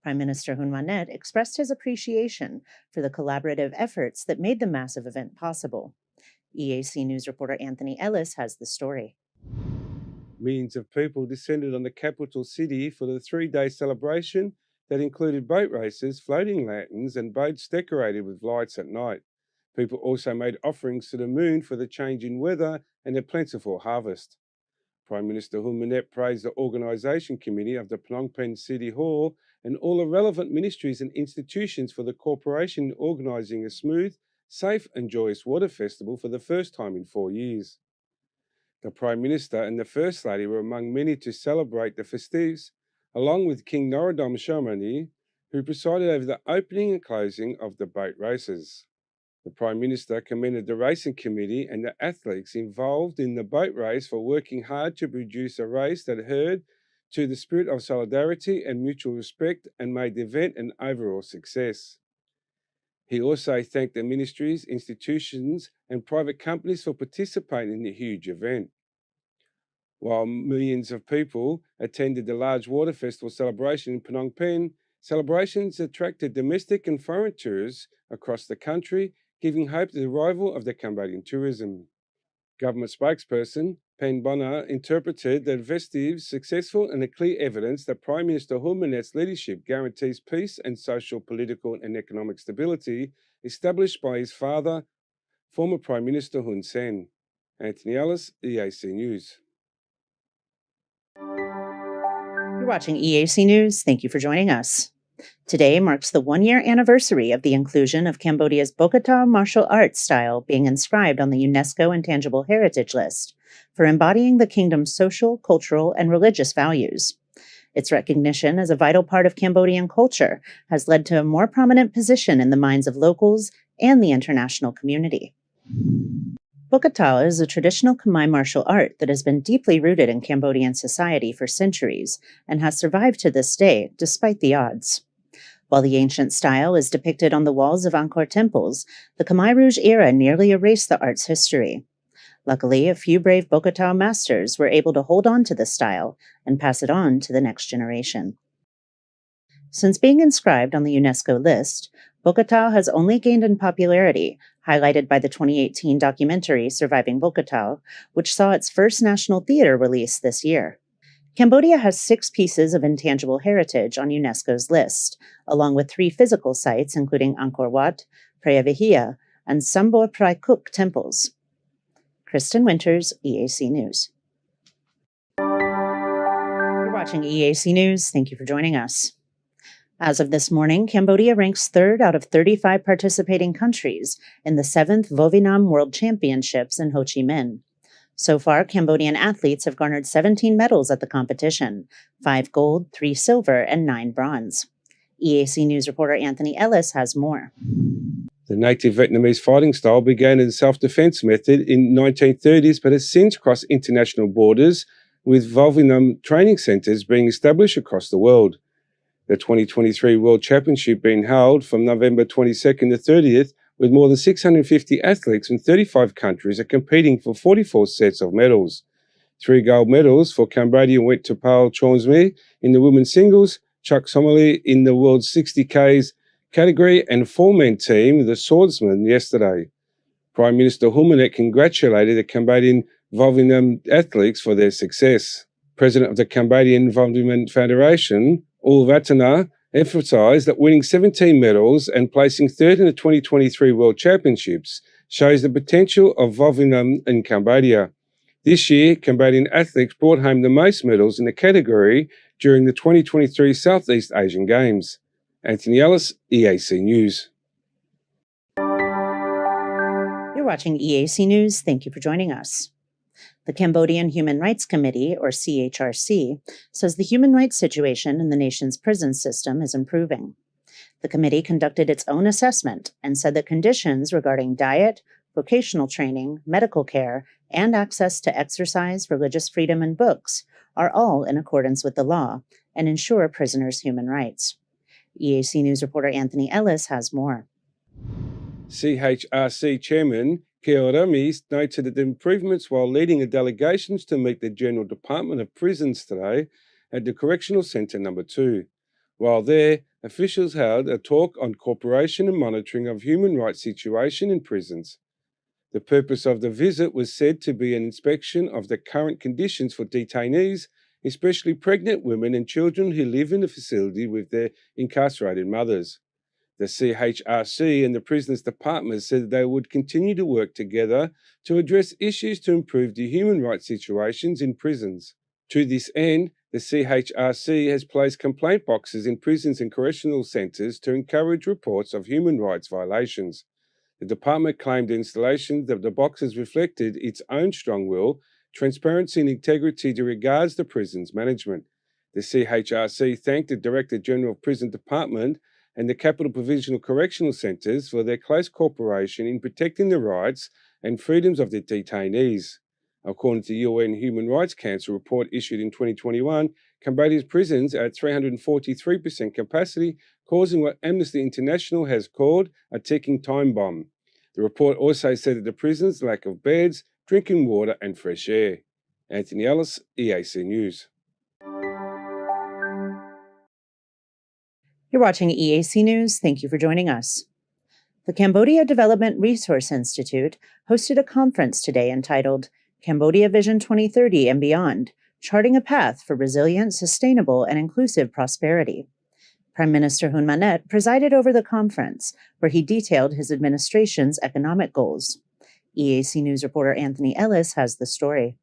Prime Minister Hun Manet expressed his appreciation for the collaborative efforts that made the massive event possible. EAC News reporter Anthony Ellis has the story. Millions of people descended on the capital city for the three-day celebration that included boat races, floating lanterns, and boats decorated with lights at night. People also made offerings to the moon for the change in weather and a plentiful harvest. Prime Minister Hun Manet praised the organisation committee of the Phnom Penh City Hall and all the relevant ministries and institutions for the cooperation organising a smooth, safe and joyous water festival for the first time in 4 years. The Prime Minister and the First Lady were among many to celebrate the festivities, along with King Norodom Sihamoni, who presided over the opening and closing of the boat races. The Prime Minister commended the racing committee and the athletes involved in the boat race for working hard to produce a race that adhered to the spirit of solidarity and mutual respect and made the event an overall success. He also thanked the ministries, institutions, and private companies for participating in the huge event. While millions of people attended the large water festival celebration in Phnom Penh, celebrations attracted domestic and foreign tourists across the country, giving hope to the arrival of the Cambodian tourism. Government spokesperson Pen Bonner interpreted the festivities successful and a clear evidence that Prime Minister Hun Manet's leadership guarantees peace and social, political and economic stability established by his father, former Prime Minister Hun Sen. Anthony Ellis, EAC News. You're watching EAC News. Thank you for joining us. Today marks the one-year anniversary of the inclusion of Cambodia's Bokata martial arts style being inscribed on the UNESCO Intangible Heritage List for embodying the kingdom's social, cultural, and religious values. Its recognition as a vital part of Cambodian culture has led to a more prominent position in the minds of locals and the international community. Bokata is a traditional Khmer martial art that has been deeply rooted in Cambodian society for centuries and has survived to this day despite the odds. While the ancient style is depicted on the walls of Angkor temples, the Khmer Rouge era nearly erased the art's history. Luckily, a few brave Bokata masters were able to hold on to the style and pass it on to the next generation. Since being inscribed on the UNESCO list, Bokata has only gained in popularity, highlighted by the 2018 documentary Surviving Bokata, which saw its first national theater release this year. Cambodia has 6 pieces of intangible heritage on UNESCO's list, along with 3 physical sites including Angkor Wat, Preah Vihear, and Sambor Praikuk temples. Kristen Winters, EAC News. You're watching EAC News. Thank you for joining us. As of this morning, Cambodia ranks 3rd out of 35 participating countries in the 7th Vovinam World Championships in Ho Chi Minh. So far, Cambodian athletes have garnered 17 medals at the competition, 5 gold, 3 silver, and 9 bronze. EAC News reporter Anthony Ellis has more. The native Vietnamese fighting style began as a self-defense method in the 1930s, but has since crossed international borders, with Vovinam training centers being established across the world. The 2023 World Championship being held from November 22nd to 30th, with more than 650 athletes from 35 countries are competing for 44 sets of medals. 3 gold medals for Cambodia went to Paul Chonsme in the women's singles, Chuck Sommerly in the world's 60 Ks category, and 4-man team, the swordsman, yesterday. Prime Minister Hun Manet congratulated the Cambodian Vovinam athletes for their success. President of the Cambodian Vovinam Federation, Ul Vatana, emphasised that winning 17 medals and placing 3rd in the 2023 World Championships shows the potential of Vovinam in Cambodia. This year, Cambodian athletes brought home the most medals in the category during the 2023 Southeast Asian Games. Anthony Ellis, EAC News. You're watching EAC News. Thank you for joining us. The Cambodian Human Rights Committee, or CHRC, says the human rights situation in the nation's prison system is improving. The committee conducted its own assessment and said that conditions regarding diet, vocational training, medical care, and access to exercise, religious freedom, and books are all in accordance with the law and ensure prisoners' human rights. EAC News reporter Anthony Ellis has more. CHRC Chairman Keo Ramis noted that the improvements while leading the delegations to meet the General Department of Prisons today at the Correctional Centre No. 2. While there, officials held a talk on cooperation and monitoring of human rights situation in prisons. The purpose of the visit was said to be an inspection of the current conditions for detainees, especially pregnant women and children who live in the facility with their incarcerated mothers. The CHRC and the Prisons Department said they would continue to work together to address issues to improve the human rights situations in prisons. To this end, the CHRC has placed complaint boxes in prisons and correctional centres to encourage reports of human rights violations. The department claimed the installation of the boxes reflected its own strong will, transparency and integrity to regards the prison's management. The CHRC thanked the Director General of Prison Department and the Capital Provisional Correctional Centres for their close cooperation in protecting the rights and freedoms of the detainees. According to the UN Human Rights Council report issued in 2021, Cambodia's prisons are at 343% capacity, causing what Amnesty International has called a ticking time bomb. The report also said that the prisons lack of beds, drinking water and fresh air. Anthony Ellis, EAC News. You're watching EAC News. Thank you for joining us. The Cambodia Development Resource Institute hosted a conference today entitled Cambodia Vision 2030 and Beyond, Charting a Path for Resilient, Sustainable, and Inclusive Prosperity. Prime Minister Hun Manet presided over the conference, where he detailed his administration's economic goals. EAC News reporter Anthony Ellis has the story.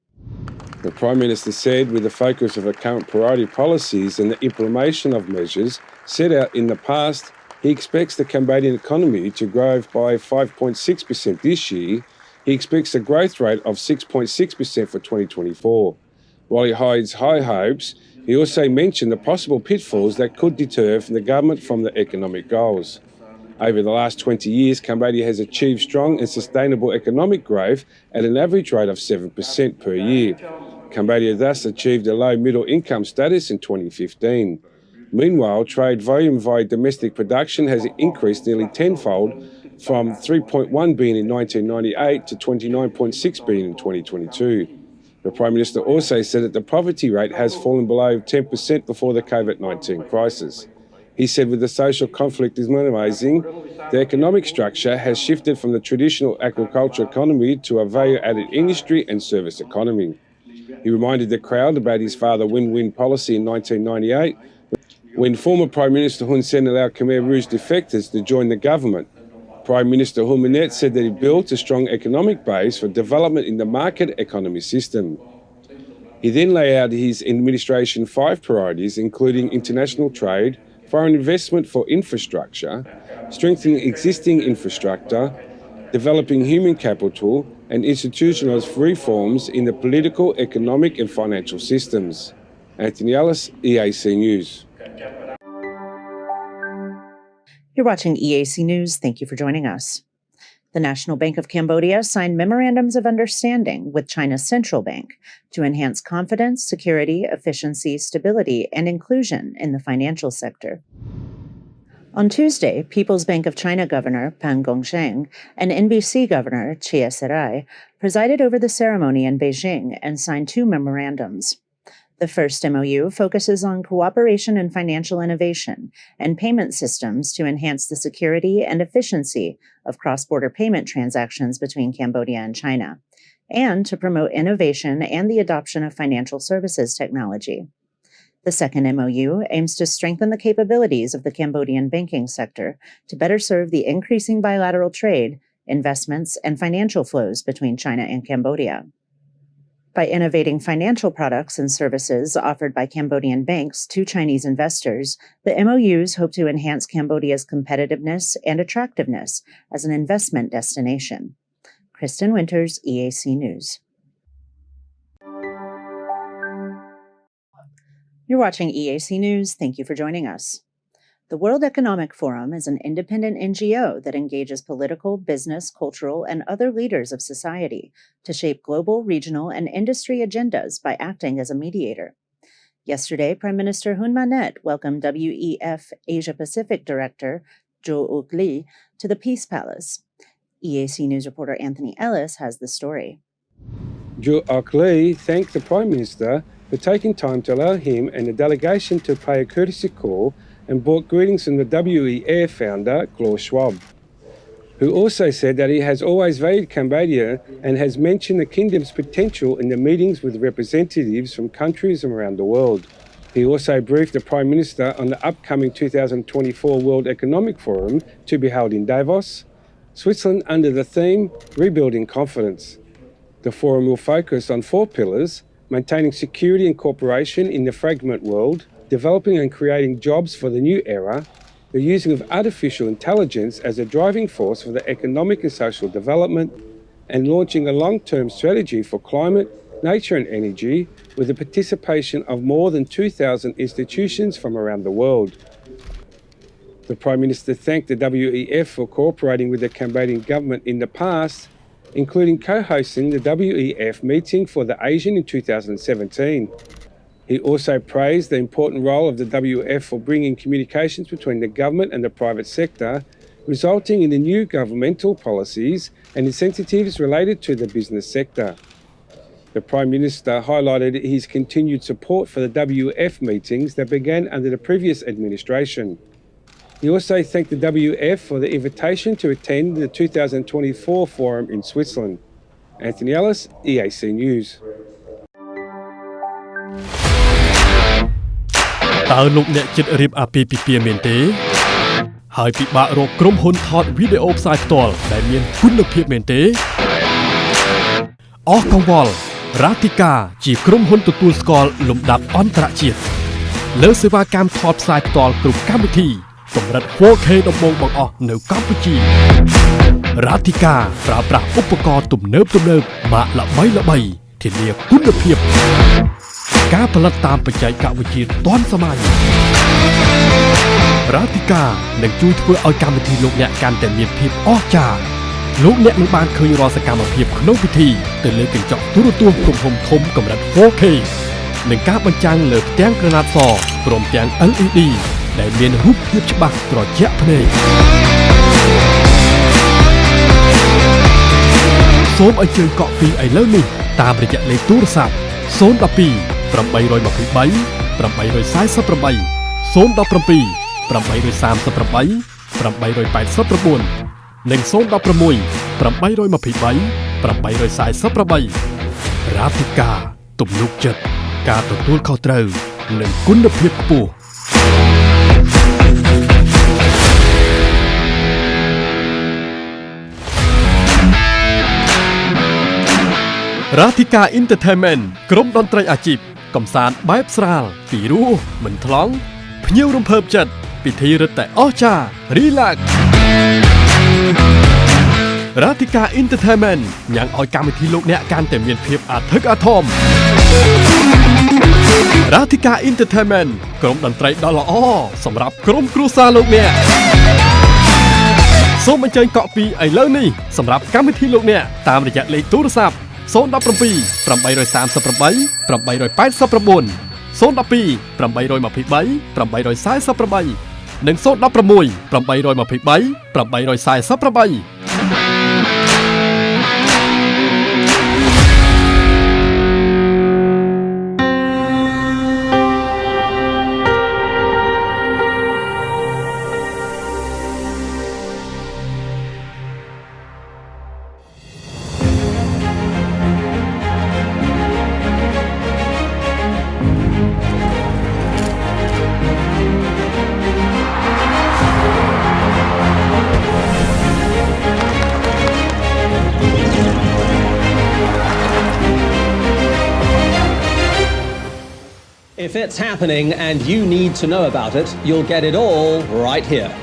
The Prime Minister said, with the focus of the current priority policies and the implementation of measures set out in the past, he expects the Cambodian economy to grow by 5.6% this year. He expects a growth rate of 6.6% for 2024. While he hides high hopes, he also mentioned the possible pitfalls that could deter the government from the economic goals. Over the last 20 years, Cambodia has achieved strong and sustainable economic growth at an average rate of 7% per year. Cambodia thus achieved a low middle income status in 2015. Meanwhile, trade volume via domestic production has increased nearly tenfold from 3.1 billion in 1998 to 29.6 billion in 2022. The Prime Minister also said that the poverty rate has fallen below 10% before the COVID-19 crisis. He said with the social conflict is minimising, the economic structure has shifted from the traditional agricultural economy to a value-added industry and service economy. He reminded the crowd about his father win-win policy in 1998, when former Prime Minister Hun Sen allowed Khmer Rouge defectors to join the government. Prime Minister Hun Manet said that he built a strong economic base for development in the market economy system. He then laid out his administration's 5 priorities, including international trade, foreign investment for infrastructure, strengthening existing infrastructure, developing human capital, and institutional reforms in the political, economic and financial systems. Anthony Ellis, EAC News. You're watching EAC News. Thank you for joining us. The National Bank of Cambodia signed memorandums of understanding with China's central bank to enhance confidence, security, efficiency, stability, and inclusion in the financial sector. On Tuesday, People's Bank of China Governor Pan Gongsheng and NBC Governor Chia Serai presided over the ceremony in Beijing and signed 2 memorandums. The first MOU focuses on cooperation in financial innovation and payment systems to enhance the security and efficiency of cross-border payment transactions between Cambodia and China, and to promote innovation and the adoption of financial services technology. The second MOU aims to strengthen the capabilities of the Cambodian banking sector to better serve the increasing bilateral trade, investments, and financial flows between China and Cambodia. By innovating financial products and services offered by Cambodian banks to Chinese investors, the MOUs hope to enhance Cambodia's competitiveness and attractiveness as an investment destination. Kristen Winters, EAC News. You're watching EAC News. Thank you for joining us. The World Economic Forum is an independent NGO that engages political, business, cultural, and other leaders of society to shape global, regional, and industry agendas by acting as a mediator. Yesterday, Prime Minister Hun Manet welcomed WEF Asia-Pacific Director Jo Uk Lee to the Peace Palace. EAC News reporter Anthony Ellis has the story. Jo Uk Lee thanked the Prime Minister for taking time to allow him and the delegation to pay a courtesy call and brought greetings from the WEF founder, Klaus Schwab, who also said that he has always valued Cambodia and has mentioned the kingdom's potential in the meetings with representatives from countries around the world. He also briefed the Prime Minister on the upcoming 2024 World Economic Forum to be held in Davos, Switzerland, under the theme Rebuilding Confidence. The forum will focus on 4 pillars: maintaining security and cooperation in the fragmented world, developing and creating jobs for the new era, the using of artificial intelligence as a driving force for the economic and social development, and launching a long-term strategy for climate, nature and energy with the participation of more than 2,000 institutions from around the world. The Prime Minister thanked the WEF for cooperating with the Cambodian government in the past, including co-hosting the WEF meeting for the ASEAN in 2017. He also praised the important role of the WEF for bringing communications between the government and the private sector, resulting in the new governmental policies and incentives related to the business sector. The Prime Minister highlighted his continued support for the WEF meetings that began under the previous administration. He also thanked the WEF for the invitation to attend the 2024 forum in Switzerland. Anthony Ellis, EAC News. តើលោកអ្នកចិត្តរៀបអាពាហ៍ពិពាហ៍មែនទេហើយពិបាករកក្រុមហ៊ុនថតវីដេអូផ្សាយផ្ទាល់ដែលមានគុណភាពមែនទេអស់កង្វល់រ៉ាទីកាជាក្រុមហ៊ុនទទួលស្គាល់លំដាប់អន្តរជាតិលើសេវាកម្មថតផ្សាយផ្ទាល់គ្រប់កម្មវិធីកម្រិត 4K ដំបូងបង្អស់នៅកម្ពុជារ៉ាទីកាប្រើប្រាស់ឧបករណ៍ទំនើបម៉ាកល្បីៗធានាគុណភាពការផលិតតាមបច្ចេកវិទ្យាទាន់សម័យរ៉ាទីកានឹងជួយធ្វើឲ្យកម្មវិធីលោកអ្នកកាន់តែមានភាពអស្ចារ្យលោកអ្នកនឹងបានឃើញរាល់សកម្មភាពក្នុងពិធីទៅលើកញ្ចក់ទូរទស្សន៍ទំហំធំកម្រិត 4K និងការបញ្ចាំងលើផ្ទាំងក្រណាត់សព្រមទាំង LED ដែលមានរូបភាពច្បាស់ត្រជាក់ភ្នែកសូមអញ្ជើញកក់ពីឥឡូវនេះតាមរយៈលេខទូរស័ព្ទ012 823 848 017 838 889 និង016 823 848 រ៉ាទីកាទំនុកចិត្តការទទួលខុសត្រូវនិងគុណភាពខ្ពស់រ៉ាទីកា Entertainment ក្រុមតន្ត្រីអាជីពកំសាន្តបែបស្រាលពីរោះមិនថ្លង់ភ្ញៀវរំភើបចិត្តពិធីរឹតតែអស្ចារ្យ Relax រ៉ាទីកា Entertainment ញ៉ាំងឲ្យកម្មវិធីលោកអ្នកកាន់តែមានភាពអធិកអធមរ៉ាទីកា Entertainment ក្រុមតន្ត្រីដ៏ល្អសម្រាប់ក្រុមគ្រួសារលោកអ្នកសូមអញ្ជើញកក់ពីឥឡូវនេះសម្រាប់កម្មវិធីលោកអ្នកតាមរយៈលេខទូរស័ព្ទ017 838 889 012 823 848 និង016 823 848If it's happening and you need to know about it, you'll get it all right here.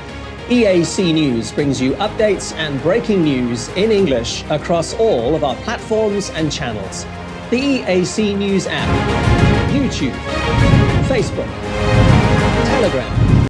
EAC News brings you updates and breaking news in English across all of our platforms and channels. The EAC News app, YouTube, Facebook, Telegram,